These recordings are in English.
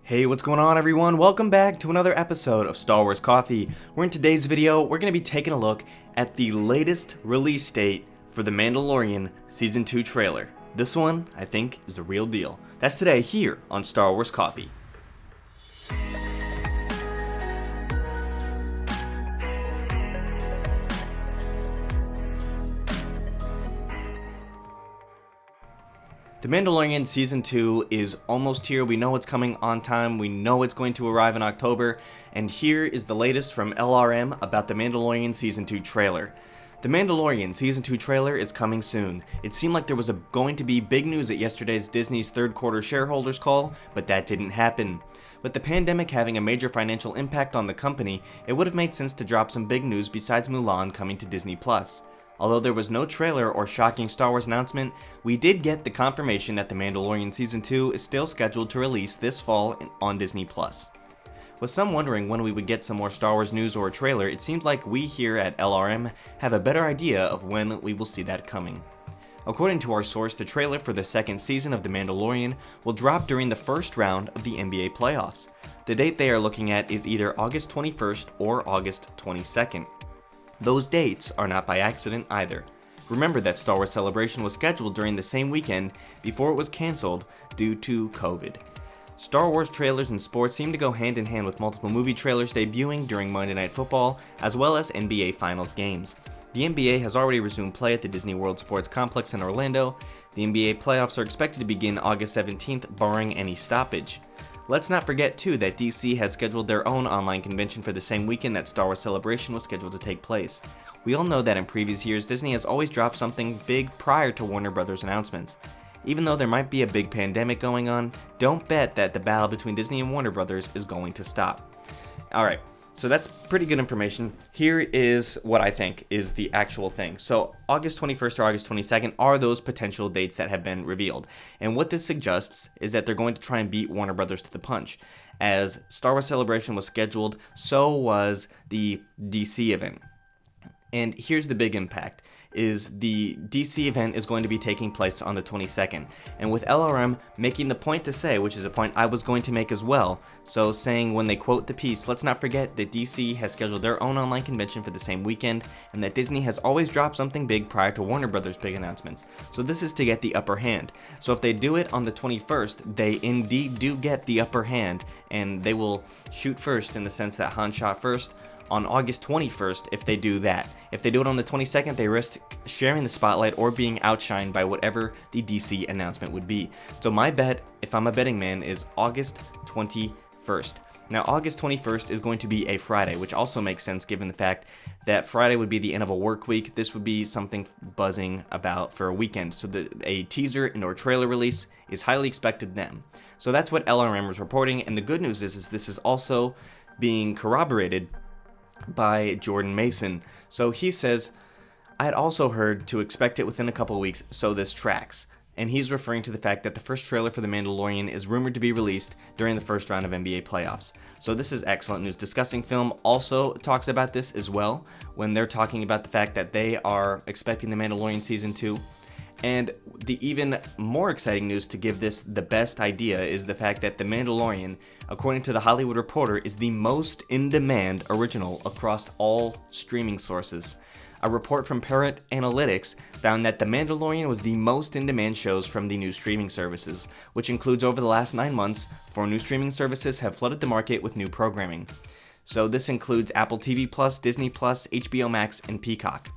Hey, what's going on everyone? Welcome back to another episode of Star Wars Coffee, where in today's video, we're going to be taking a look at the latest release date for The Mandalorian Season 2 trailer. This one, I think, is the real deal. That's today here on Star Wars Coffee. The Mandalorian Season 2 is almost here. We know it's coming on time. We know it's going to arrive in October. And here is the latest from LRM about The Mandalorian Season 2 trailer. The Mandalorian Season 2 trailer is coming soon. It seemed like there was going to be big news at yesterday's Disney's third quarter shareholders call, but that didn't happen. With the pandemic having a major financial impact on the company, it would have made sense to drop some big news besides Mulan coming to Disney+. Although there was no trailer or shocking Star Wars announcement, we did get the confirmation that The Mandalorian Season 2 is still scheduled to release this fall on Disney+. With some wondering when we would get some more Star Wars news or a trailer, it seems like we here at LRM have a better idea of when we will see that coming. According to our source, the trailer for the second season of The Mandalorian will drop during the first round of the NBA playoffs. The date they are looking at is either August 21st or August 22nd. Those dates are not by accident either. Remember that Star Wars Celebration was scheduled during the same weekend before it was cancelled due to COVID. Star Wars trailers and sports seem to go hand in hand with multiple movie trailers debuting during Monday Night Football, as well as NBA Finals games. The NBA has already resumed play at the Disney World Sports Complex in Orlando. The NBA playoffs are expected to begin August 17th, barring any stoppage. Let's not forget too that DC has scheduled their own online convention for the same weekend that Star Wars Celebration was scheduled to take place. We all know that in previous years, Disney has always dropped something big prior to Warner Brothers announcements. Even though there might be a big pandemic going on, don't bet that the battle between Disney and Warner Brothers is going to stop. Alright, so that's pretty good information. Here is what I think is the actual thing. So August 21st or August 22nd are those potential dates that have been revealed. And what this suggests is that they're going to try and beat Warner Brothers to the punch. As Star Wars Celebration was scheduled, so was the DC event. And here's the big impact, is the DC event is going to be taking place on the 22nd. And with LRM making the point to say, which is a point I was going to make as well, so saying when they quote the piece, let's not forget that DC has scheduled their own online convention for the same weekend, and that Disney has always dropped something big prior to Warner Brothers' big announcements. So this is to get the upper hand. So if they do it on the 21st, they indeed do get the upper hand, and they will shoot first in the sense that Han shot first on August 21st if they do that. If they do it on the 22nd, they risk sharing the spotlight or being outshined by whatever the DC announcement would be. So my bet, if I'm a betting man, is August 21st. Now August 21st is going to be a Friday, which also makes sense given the fact that Friday would be the end of a work week. This would be something buzzing about for a weekend. So a teaser and or trailer release is highly expected then. So that's what LRM was reporting, and the good news is this is also being corroborated by Jordan Mason. So he says, I had also heard to expect it within a couple of weeks, so this tracks. And he's referring to the fact that the first trailer for The Mandalorian is rumored to be released during the first round of NBA playoffs. So this is excellent news. Discussing Film also talks about this as well, when they're talking about the fact that they are expecting The Mandalorian Season 2. And the even more exciting news to give this the best idea is the fact that The Mandalorian, according to The Hollywood Reporter, is the most in-demand original across all streaming sources. A report from Parrot Analytics found that The Mandalorian was the most in-demand shows from the new streaming services, which includes over the last 9 months, 4 new streaming services have flooded the market with new programming. So this includes Apple TV+, Disney+, HBO Max, and Peacock.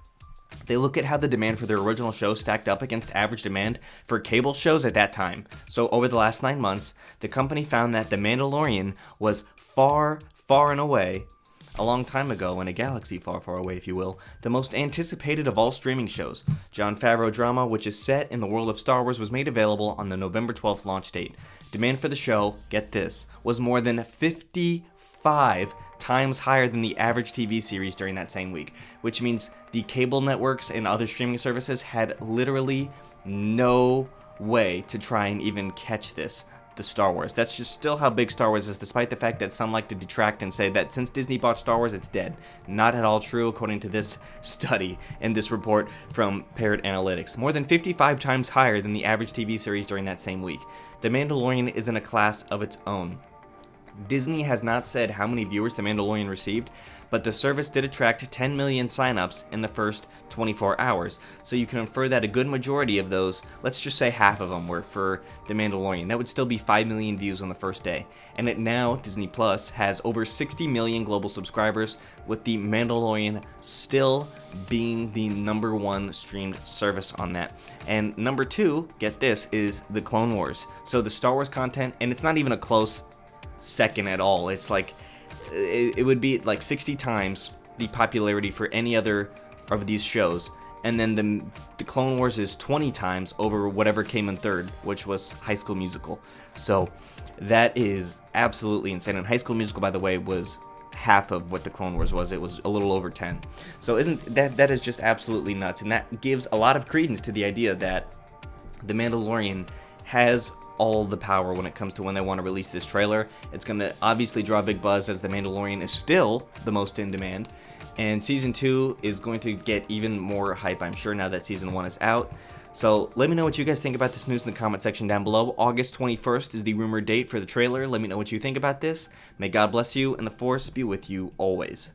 They look at how the demand for their original show stacked up against average demand for cable shows at that time. So over the last 9 months, the company found that The Mandalorian was far, far and away, a long time ago in a galaxy far, far away, if you will, the most anticipated of all streaming shows. Jon Favreau drama, which is set in the world of Star Wars, was made available on the November 12th launch date. Demand for the show, get this, was more than 55 times higher than the average TV series during that same week, which means the cable networks and other streaming services had literally no way to try and even catch this. The Star Wars. That's just still how big Star Wars is, despite the fact that some like to detract and say that since Disney bought Star Wars, it's dead. Not at all true, according to this study and this report from Parrot Analytics. More than 55 times higher than the average TV series during that same week. The Mandalorian is in a class of its own. Disney has not said how many viewers The Mandalorian received, but the service did attract 10 million signups in the first 24 hours. So you can infer that a good majority of those, let's just say half of them, were for The Mandalorian. That would still be 5 million views on the first day. And it now, Disney Plus, has over 60 million global subscribers, with The Mandalorian still being the #1 streamed service on that. And number 2, get this, is The Clone Wars. So the Star Wars content, and it's not even a close second at all. It's like it would be like 60 times the popularity for any other of these shows, and then the Clone Wars is 20 times over whatever came in third, which was High School Musical. So that is absolutely insane. And High School Musical, by the way, was half of what the Clone Wars was. It was a little over 10. So isn't that is just absolutely nuts, and that gives a lot of credence to the idea that The Mandalorian has all the power when it comes to when they want to release this trailer. It's going to obviously draw a big buzz, as The Mandalorian is still the most in demand, and Season 2 is going to get even more hype, I'm sure, now that Season 1 is out. So let me know what you guys think about this news in the comment section down below. August 21st is the rumored date for the trailer. Let me know what you think about this. May God bless you, and the Force be with you always.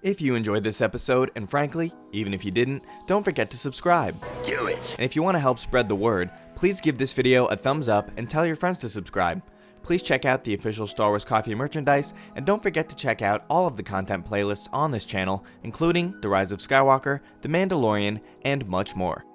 If you enjoyed this episode, and frankly, even if you didn't, don't forget to subscribe. Do it! And if you want to help spread the word, please give this video a thumbs up and tell your friends to subscribe. Please check out the official Star Wars Coffee merchandise, and don't forget to check out all of the content playlists on this channel, including The Rise of Skywalker, The Mandalorian, and much more.